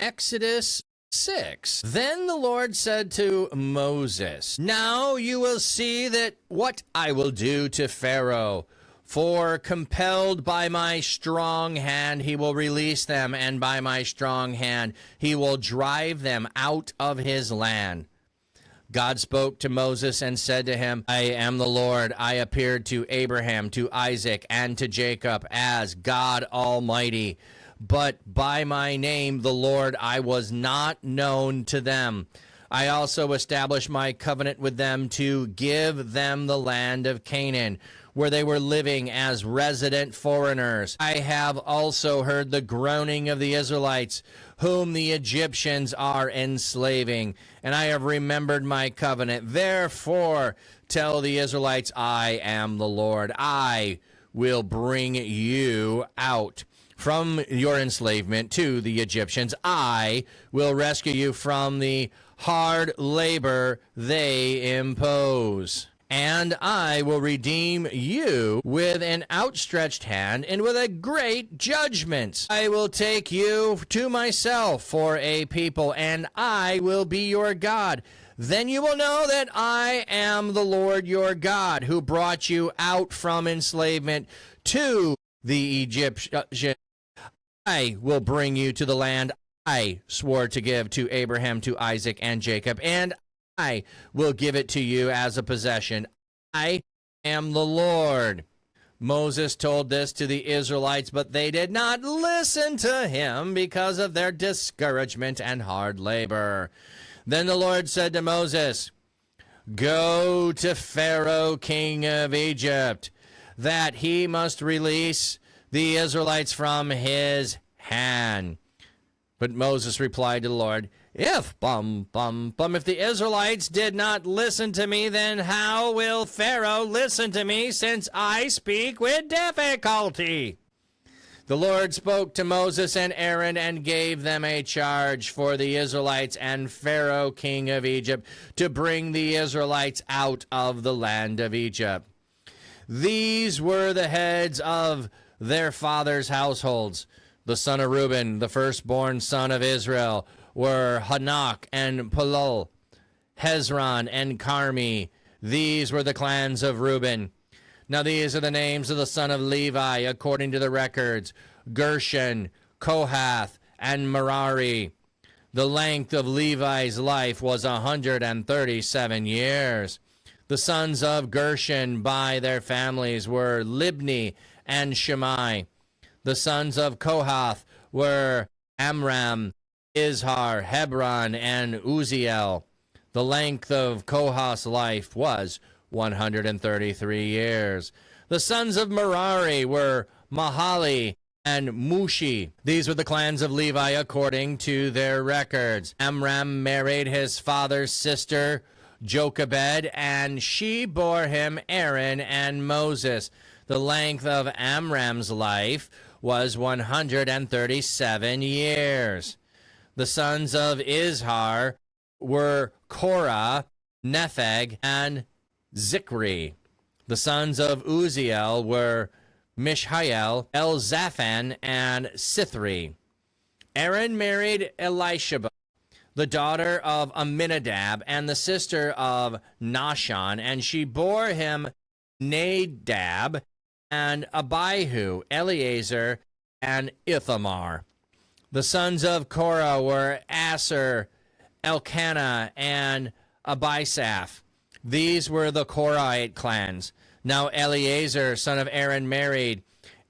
Exodus 6. Then the Lord said to Moses, "Now you will see that what I will do to Pharaoh. For compelled by my strong hand, he will release them, and by my strong hand, he will drive them out of his land." God spoke to Moses and said to him, "I am the Lord. I appeared to Abraham, to Isaac, and to Jacob as God Almighty. But by my name, the Lord, I was not known to them. I also established my covenant with them to give them the land of Canaan, where they were living as resident foreigners. I have also heard the groaning of the Israelites, whom the Egyptians are enslaving, and I have remembered my covenant. Therefore, tell the Israelites, I am the Lord. I will bring you out from your enslavement to the Egyptians. I will rescue you from the hard labor they impose. And I will redeem you with an outstretched hand and with a great judgment. I will take you to myself for a people, and I will be your God. Then you will know that I am the Lord your God, who brought you out from enslavement to the Egyptians. I will bring you to the land I swore to give to Abraham, to Isaac, and Jacob, and I will give it to you as a possession. I am the Lord." Moses told this to the Israelites, but they did not listen to him because of their discouragement and hard labor. Then the Lord said to Moses, "Go to Pharaoh, king of Egypt, that he must release the Israelites from his hand." But Moses replied to the Lord, if the Israelites did not listen to me, then how will Pharaoh listen to me, since I speak with difficulty?" The Lord spoke to Moses and Aaron and gave them a charge for the Israelites and Pharaoh, king of Egypt, to bring the Israelites out of the land of Egypt. These were the heads of their fathers' households. The son of Reuben, the firstborn son of Israel, were Hanok and Palul, Hezron and Carmi. These were the clans of Reuben. Now these are the names of the son of Levi, according to the records: Gershon, Kohath, and Merari. The length of Levi's life was 137 years. The sons of Gershon by their families were Libni and Shammai. The sons of Kohath were Amram, Izhar, Hebron, and Uzziel. The length of Kohath's life was 133 years. The sons of Merari were Mahali and Mushi. These were the clans of Levi according to their records. Amram married his father's sister, Jochebed, and she bore him Aaron and Moses. The length of Amram's life was 137 years. The sons of Izhar were Korah, Nepheg, and Zikri. The sons of Uzziel were Mishael, Elzaphan, and Sithri. Aaron married Elisheba, the daughter of Amminadab and the sister of Nahshon, and she bore him Nadab and Abihu, Eleazar, and Ithamar. The sons of Korah were Asher, Elkanah, and Abisaph. These were the Korahite clans. Now Eleazar, son of Aaron, married,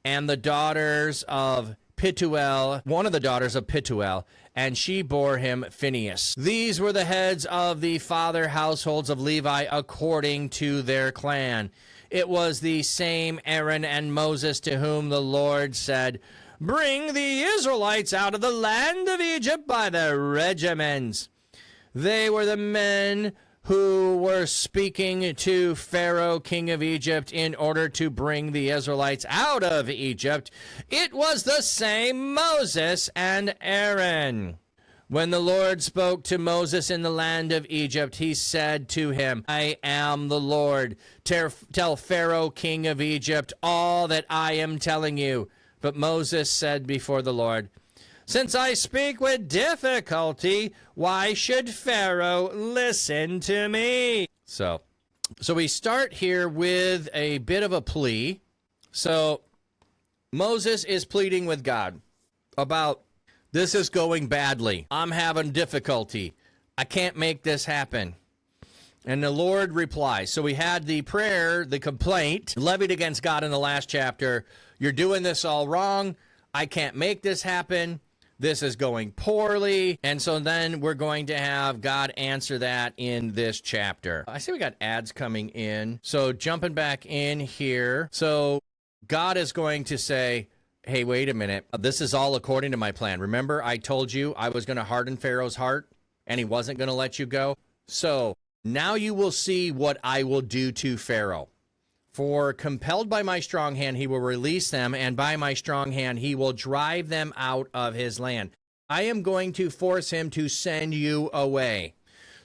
and the daughters of Pituel, one of the daughters of Pituel, and she bore him Phinehas. These were the heads of the father households of Levi according to their clan. It was the same Aaron and Moses to whom the Lord said, "Bring the Israelites out of the land of Egypt by the regiments." They were the men who were speaking to Pharaoh, king of Egypt, in order to bring the Israelites out of Egypt. It was the same Moses and Aaron. When the Lord spoke to Moses in the land of Egypt, he said to him, "I am the Lord. Tell Pharaoh, king of Egypt, all that I am telling you." But Moses said before the Lord, Since I speak with difficulty, why should Pharaoh listen to me? So we start here with a bit of a plea. So Moses is pleading with God about, this is going badly. I'm having difficulty. I can't make this happen. And the Lord replies. So we had the prayer, the complaint levied against God in the last chapter. You're doing this all wrong. I can't make this happen. This is going poorly. And so then we're going to have God answer that in this chapter. I see we got ads coming in. So jumping back in here. So God is going to say, hey, wait a minute. This is all according to my plan. Remember, I told you I was going to harden Pharaoh's heart and he wasn't going to let you go. So now you will see what I will do to Pharaoh. For compelled by my strong hand, he will release them, and by my strong hand, he will drive them out of his land. I am going to force him to send you away.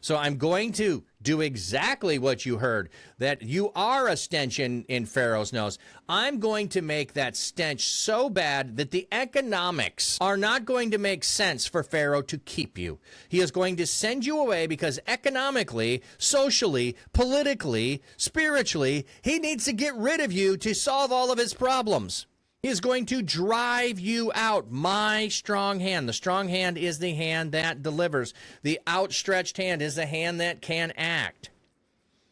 So I'm going to do exactly what you heard, that you are a stench in Pharaoh's nose. I'm going to make that stench so bad that the economics are not going to make sense for Pharaoh to keep you. He is going to send you away because economically, socially, politically, spiritually, he needs to get rid of you to solve all of his problems. He is going to drive you out. My strong hand. The strong hand is the hand that delivers. The outstretched hand is the hand that can act.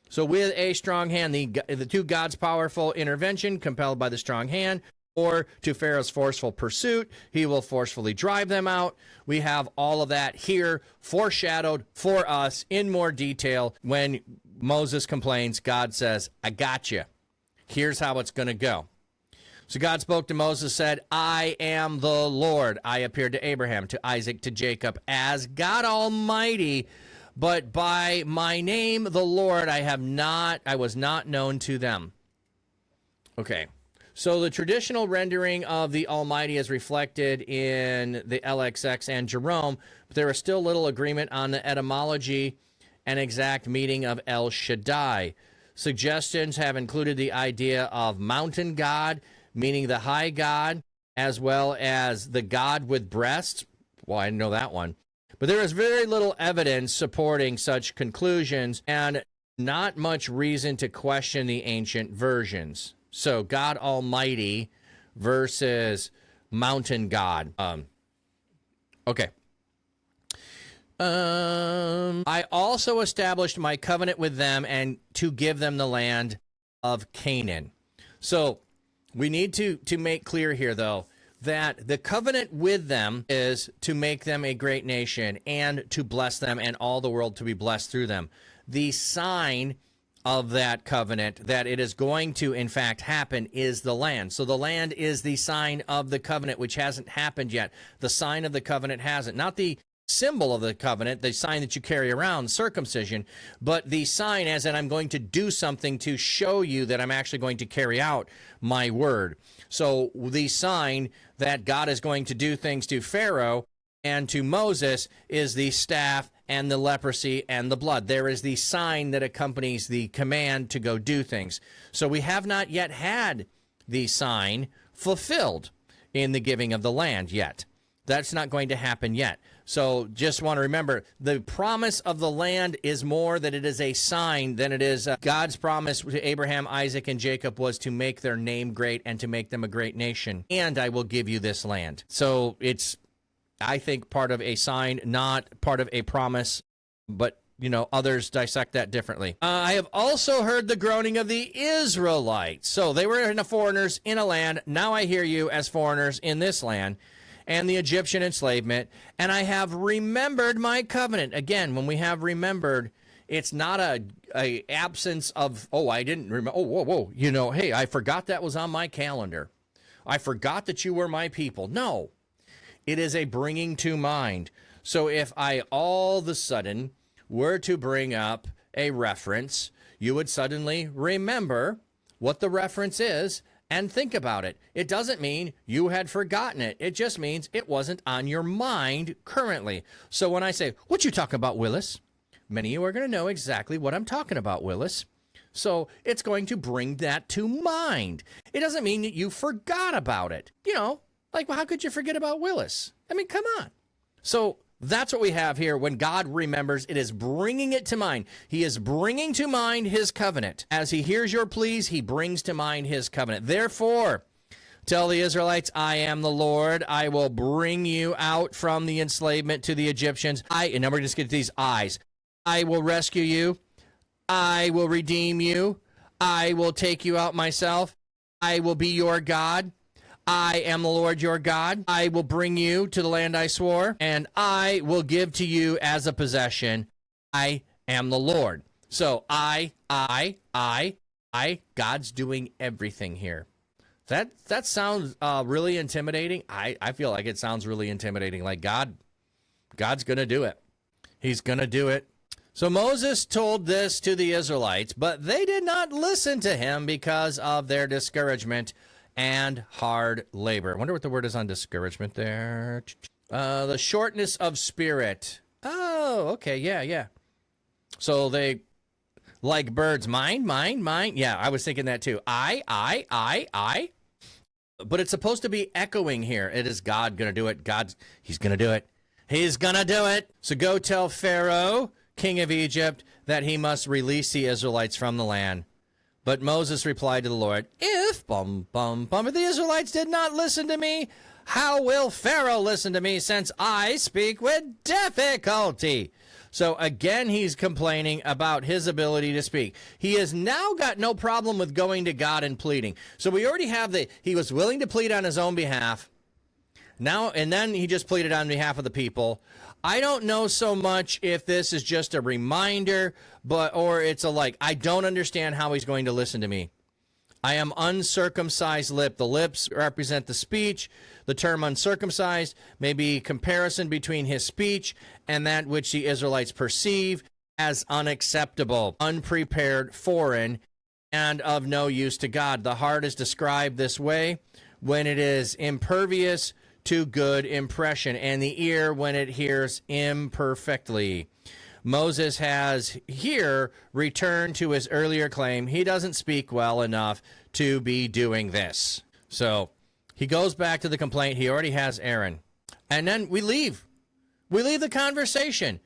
So with a strong hand, the two God's powerful intervention, compelled by the strong hand, or to Pharaoh's forceful pursuit, he will forcefully drive them out. We have all of that here foreshadowed for us in more detail. When Moses complains, God says, I got you. Here's how it's going to go. So God spoke to Moses, said, I am the Lord. I appeared to Abraham, to Isaac, to Jacob as God Almighty, but by my name, the Lord, I was not known to them. Okay. So the traditional rendering of the Almighty is reflected in the LXX and Jerome, but there is still little agreement on the etymology and exact meaning of El Shaddai. Suggestions have included the idea of mountain God, meaning the high God, as well as the God with breasts. Well, I didn't know that one. But there is very little evidence supporting such conclusions and not much reason to question the ancient versions. So God Almighty versus mountain God. Okay. I also established my covenant with them and to give them the land of Canaan. So we need to make clear here, though, that the covenant with them is to make them a great nation and to bless them and all the world to be blessed through them. The sign of that covenant, that it is going to, in fact, happen, is the land. So the land is the sign of the covenant, which hasn't happened yet. The sign of the covenant hasn't. Not the symbol of the covenant, the sign that you carry around, circumcision, but the sign as in I'm going to do something to show you that I'm actually going to carry out my word. So the sign that God is going to do things to Pharaoh and to Moses is the staff and the leprosy and the blood. There is the sign that accompanies the command to go do things. So we have not yet had the sign fulfilled in the giving of the land yet. That's not going to happen yet. So just want to remember, the promise of the land is more that it is a sign than it is God's promise to Abraham, Isaac, and Jacob was to make their name great and to make them a great nation. And I will give you this land. So it's, I think, part of a sign, not part of a promise, but, you know, others dissect that differently. I have also heard the groaning of the Israelites. So they were foreigners in a land. Now I hear you as foreigners in this land, and the Egyptian enslavement, and I have remembered my covenant. Again, when we have remembered, it's not a absence of, oh, I didn't remember, oh, whoa, you know, hey, I forgot that was on my calendar. I forgot that you were my people. No, it is a bringing to mind. So if I all of a sudden were to bring up a reference, you would suddenly remember what the reference is and think about it. It doesn't mean you had forgotten it. It just means it wasn't on your mind currently. So when I say, what you talking about, Willis? Many of you are going to know exactly what I'm talking about, Willis. So it's going to bring that to mind. It doesn't mean that you forgot about it. You know, like, well, how could you forget about Willis? I mean, come on. So that's what we have here. When God remembers, it is bringing it to mind. He is bringing to mind his covenant. As he hears your pleas, he brings to mind his covenant. Therefore, tell the Israelites, I am the Lord. I will bring you out from the enslavement to the Egyptians. And now we're just get to these I's. I will rescue you. I will redeem you. I will take you out myself. I will be your God. I am the Lord your God. I will bring you to the land I swore, and I will give to you as a possession. I am the Lord. So God's doing everything here. That sounds really intimidating. I feel like it sounds really intimidating. Like God's going to do it. He's going to do it. So Moses told this to the Israelites, but they did not listen to him because of their discouragement and hard labor. I wonder what the word is on discouragement there. The shortness of spirit. Oh, okay. Yeah. So they, like birds, mine. Yeah, I was thinking that too. I. But it's supposed to be echoing here. It is God going to do it. He's going to do it. He's going to do it. So go tell Pharaoh, king of Egypt, that he must release the Israelites from the land. But Moses replied to the Lord, if the Israelites did not listen to me, how will Pharaoh listen to me, since I speak with difficulty? So again, he's complaining about his ability to speak. He has now got no problem with going to God and pleading. So we already have he was willing to plead on his own behalf. Now, and then he just pleaded on behalf of the people. I don't know so much if this is just a reminder, or it's I don't understand how he's going to listen to me. I am uncircumcised lip. The lips represent the speech. The term uncircumcised may be comparison between his speech and that which the Israelites perceive as unacceptable, unprepared, foreign, and of no use to God. The heart is described this way when it is impervious to good impression, and the ear when it hears imperfectly. Moses has here returned to his earlier claim. He doesn't speak well enough to be doing this. So he goes back to the complaint. He already has Aaron. And then we leave. We leave the conversation.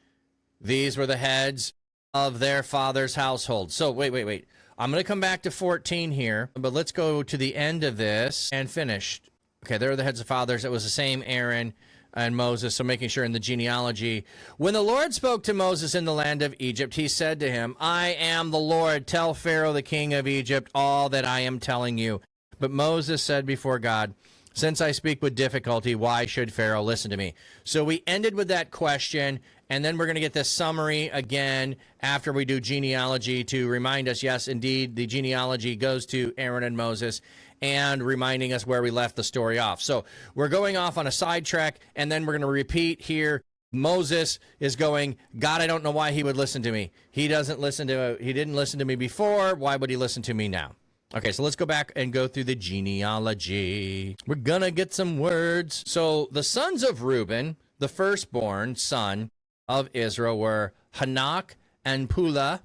These were the heads of their father's household. So wait. I'm going to come back to 14 here, but let's go to the end of this and finish. Okay, there are the heads of fathers. It was the same Aaron and Moses, so making sure in the genealogy. When the Lord spoke to Moses in the land of Egypt, he said to him, I am the Lord. Tell Pharaoh, the king of Egypt, all that I am telling you. But Moses said before God, since I speak with difficulty, why should Pharaoh listen to me? So we ended with that question, and then we're going to get this summary again after we do genealogy to remind us, yes, indeed, the genealogy goes to Aaron and Moses, and reminding us where we left the story off. So we're going off on a sidetrack, and then we're going to repeat here. Moses is going, God, I don't know why he would listen to me. He didn't listen to me before. Why would he listen to me now? Okay, so let's go back and go through the genealogy. We're going to get some words. So the sons of Reuben, the firstborn son of Israel, were Hanok and Pula,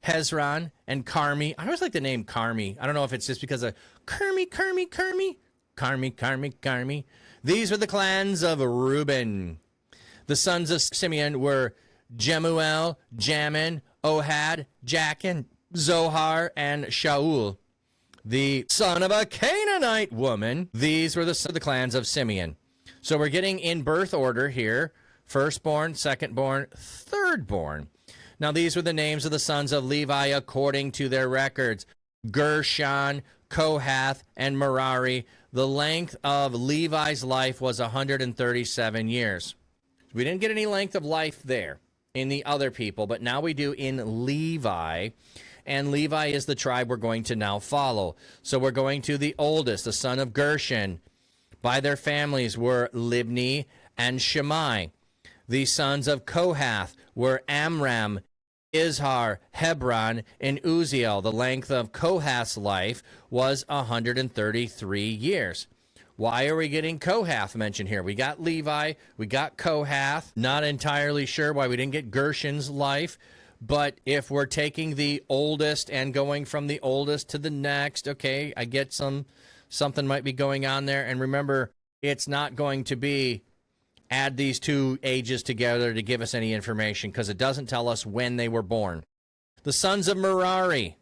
Hezron, and Carmi. I always like the name Carmi. I don't know if it's just because of Carmi. These were the clans of Reuben. The sons of Simeon were Jemuel, Jamin, Ohad, Jachin, Zohar, and Shaul. The son of a Canaanite woman. These were the clans of Simeon. So we're getting in birth order here. Firstborn, secondborn, thirdborn. Now these were the names of the sons of Levi according to their records. Gershon, Kohath, and Merari. The length of Levi's life was 137 years. We didn't get any length of life there in the other people, but now we do in Levi. And Levi is the tribe we're going to now follow. So we're going to the oldest, the son of Gershon. By their families were Libni and Shammai. The sons of Kohath were Amram, Izhar, Hebron, and Uziel. The length of Kohath's life was 133 years. Why are we getting Kohath mentioned here? We got Levi, we got Kohath. Not entirely sure why we didn't get Gershon's life. But if we're taking the oldest and going from the oldest to the next, okay, I get something might be going on there. And remember, it's not going to be add these two ages together to give us any information because it doesn't tell us when they were born. The sons of Merari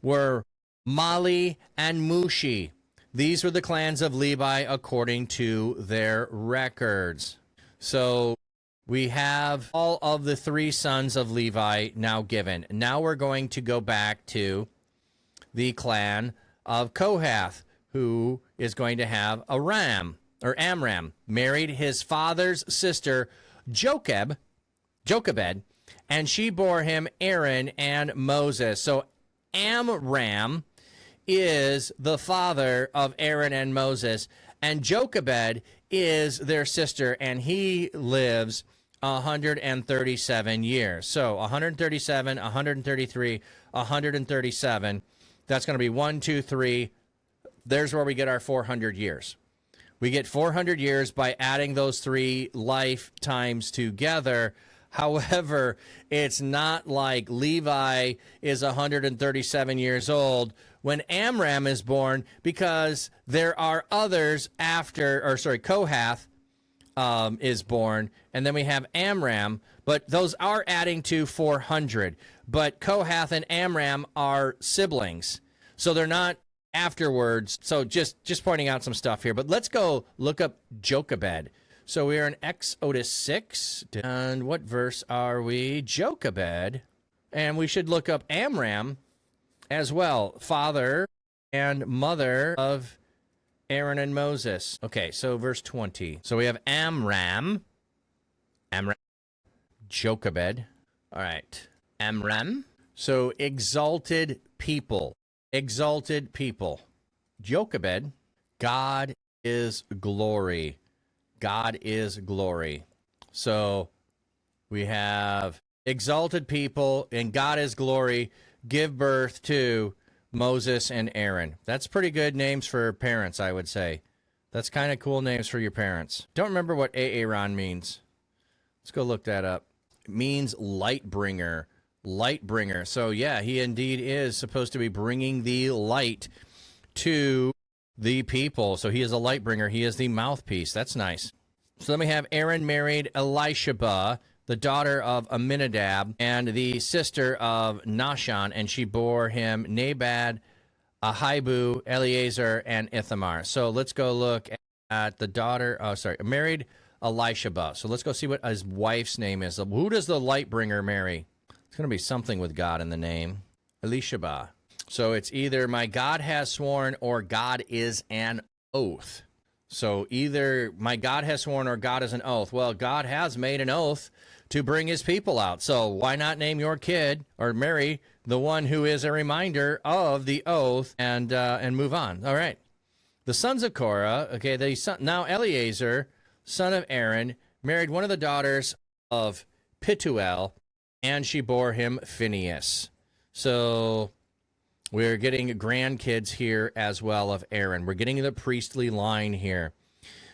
were Mali and Mushi. These were the clans of Levi according to their records. So we have all of the three sons of Levi now given. Now we're going to go back to the clan of Kohath, who is going to have Amram, married his father's sister, Jochebed, and she bore him Aaron and Moses. So Amram is the father of Aaron and Moses, and Jochebed is their sister, and he lives 137 years. So 137, 133, 137. That's going to be 1, 2, 3. There's where we get our 400 years. We get 400 years by adding those three lifetimes together. However, it's not like Levi is 137 years old when Amram is born, because there are others Kohath is born, and then we have Amram, but those are adding to 400. But Kohath and Amram are siblings, so they're not afterwards. So just pointing out some stuff here. But let's go look up Jochebed. So we are in Exodus 6, and what verse are we? Jochebed, and we should look up Amram as well, father and mother of Aaron and Moses. Okay, so verse 20. So we have Amram, Jochebed. All right, Amram. So exalted people. Jochebed, God is glory. God is glory. So we have exalted people and God is glory give birth to Moses and Aaron. That's pretty good names for parents, I would say. That's kind of cool names for your parents. Don't remember what Aaron means. Let's go look that up. It means Lightbringer. So yeah, he indeed is supposed to be bringing the light to the people. So he is a light bringer. He is the mouthpiece. That's nice. So then we have Aaron married Elisheba, the daughter of Aminadab, and the sister of Nahshon, and she bore him Nabad, Ahibu, Eleazar, and Ithamar. So let's go look at the daughter, married Elisheba. So let's go see what his wife's name is. Who does the light bringer marry? It's going to be something with God in the name. Elisheba. So it's either my God has sworn or God is an oath. So either my God has sworn or God is an oath. Well, God has made an oath to bring his people out. So why not name your kid or marry the one who is a reminder of the oath and move on. All right. The sons of Korah, okay, now Eleazar, son of Aaron, married one of the daughters of Pituel, and she bore him Phinehas. So we're getting grandkids here as well of Aaron. We're getting the priestly line here.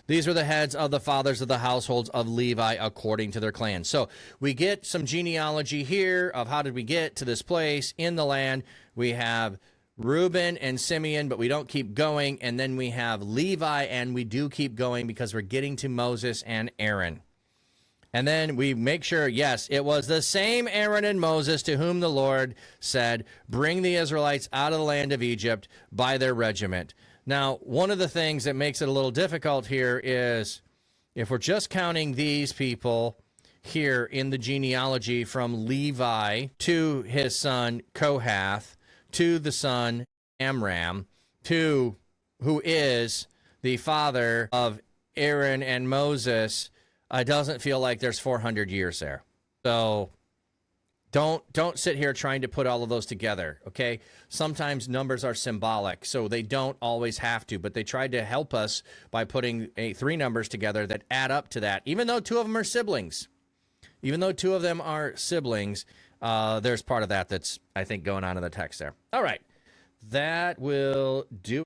These were the heads of the fathers of the households of Levi according to their clans. So we get some genealogy here of how did we get to this place in the land. We have Reuben and Simeon, but we don't keep going. And then we have Levi, and we do keep going because we're getting to Moses and Aaron. And then we make sure, yes, it was the same Aaron and Moses to whom the Lord said, bring the Israelites out of the land of Egypt by their regiment. Now, one of the things that makes it a little difficult here is if we're just counting these people here in the genealogy from Levi to his son Kohath, to the son Amram, to who is the father of Aaron and Moses, it doesn't feel like there's 400 years there. So don't sit here trying to put all of those together, okay? Sometimes numbers are symbolic, so they don't always have to, but they tried to help us by putting three numbers together that add up to that, even though two of them are siblings. Even though two of them are siblings, there's part of that that's, I think, going on in the text there. All right. That will do